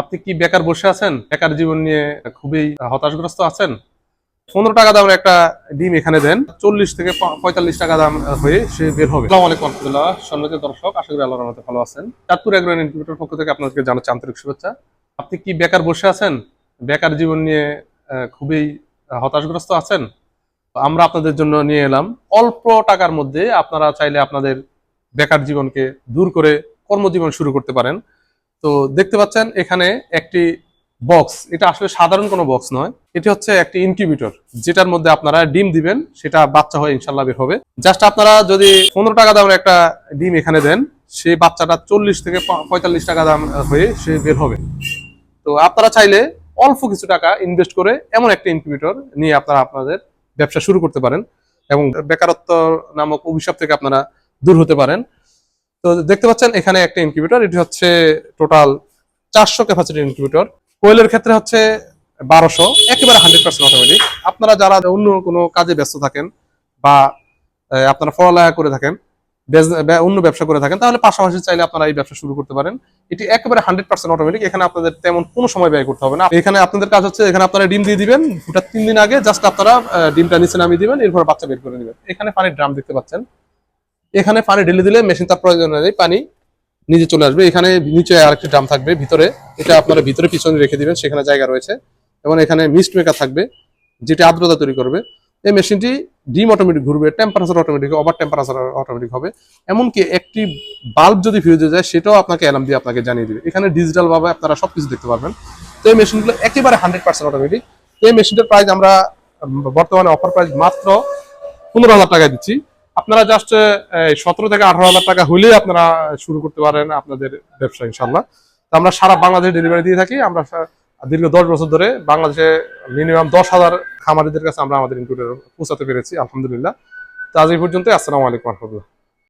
আপনি কি বেকার বসে আছেন? বেকার জীবন নিয়ে খুবই হতাশগ্রস্ত আছেন? 15 টাকা দামের একটা ডিম এখানে দেন, 40 থেকে 45 টাকা দাম হয়ে সে বের হবে। আসসালামু আলাইকুম রহমতুল্লাহ, সম্মানিত দর্শক, আশা করি আল্লাহর রহমতে ভালো আছেন। চাঁদপুর এগ্রো ইনকিউবেটর পক্ষ থেকে আপনাদেরকে জানাচ্ছি আন্তরিক শুভেচ্ছা। আপনি কি বেকার বসে আছেন? বেকার জীবন নিয়ে খুবই হতাশগ্রস্ত আছেন? আমরা আপনাদের জন্য নিয়ে এলাম অল্প টাকার মধ্যে আপনারা চাইলে আপনাদের বেকার জীবনকে দূর করে কর্মজীবন শুরু করতে পারেন। তো দেখতে পাচ্ছেন এখানে একটি বক্স, এটা আসলে সাধারণ কোনো বক্স নয়, এটি হচ্ছে একটি ইনকিউবেটর, যেটার মধ্যে আপনারা ডিম দিবেন, সেটা বাচ্চা হয়ে ইনশাল্লাহ বের হবে। জাস্ট আপনারা যদি 15 টাকা দামের একটা ডিম এখানে দেন, সেই বাচ্চাটা 40 থেকে 45 টাকা দাম হয়ে সে বের হবে। তো আপনারা চাইলে অল্প কিছু টাকা ইনভেস্ট করে এমন একটা ইনকিউবেটর নিয়ে আপনারা আপনাদের ব্যবসা শুরু করতে পারেন এবং বেকারত্ব নামক অভিশাপ থেকে আপনারা দূর হতে পারেন। তো দেখতে পাচ্ছেন এখানে একটা ইনকিউবেটর, এটি হচ্ছে টোটাল 400 ক্যাপাসিটির ইনকিউবেটর। কোয়েলের ক্ষেত্রে হচ্ছে 1200, একেবারে 100% অটোমেটিক। আপনারা যারা অন্য কোনো কাজে ব্যস্ত থাকেন বা আপনারা পড়ালেখা করে থাকেন, অন্য ব্যবসা করে থাকেন, তাহলে পাশাপাশি চাইলে আপনারা এই ব্যবসা শুরু করতে পারেন। এটি একেবারে 100% অটোমেটিক, এখানে আপনাদের তেমন কোনো সময় ব্যয় করতে হবে না। এখানে আপনাদের কাজ হচ্ছে, এখানে আপনারা ডিম দিয়ে দিবেন, ওটা 3 দিন আগে জাস্ট আপনারা ডিমটা নিচে নামিয়ে দিবেন, এরপর বাচ্চা বের করে নেবেন। এখানে পানির ড্রাম দেখতে পাচ্ছেন, এখানে পানি ঢেলে দিলে মেশিন তার প্রয়োজন নেই, পানি নিজে চলে আসবে। এখানে নিচে আরেকটি ড্রাম থাকবে ভিতরে, এটা আপনারা ভিতরে পিছনে রেখে দিবেন, সেখানে জায়গা রয়েছে। এবং এখানে মিস্ট মেকার থাকবে, যেটি আর্দ্রতা তৈরি করবে। এই মেশিনটি ডিম অটোমেটিক ঘুরবে, temperature automatic, over temperature automatic হবে। এমনকি একটি বাল্ব যদি ফিউজে যায়, সেটাও আপনাকে অ্যালার্ম দিয়ে আপনাকে জানিয়ে দিবে। এখানে ডিজিটাল ভাবে আপনারা সবকিছু দেখতে পারবেন। তো এই মেশিনগুলো একেবারে 100% অটোমেটিক। এই মেশিনটার প্রাইস আমরা বর্তমানে অফার প্রাইস মাত্র 15,000 টাকায় দিচ্ছি। আপনারা জাস্ট 17 থেকে 18,000 টাকা হলেই আপনারা শুরু করতে পারেন আপনাদের ব্যবসা ইনশাল্লাহ। তো আমরা সারা বাংলাদেশে ডেলিভারি দিয়ে থাকি। আমরা দীর্ঘ 10 বছর ধরে বাংলাদেশে মিনিমাম 10,000 খামারিদের কাছে আমরা আমাদের ইনকিউবেটর পৌঁছাতে পেরেছি, আলহামদুলিল্লাহ। তো আজ এই পর্যন্ত, আসসালামু আলাইকুম রহমতুল্লাহ।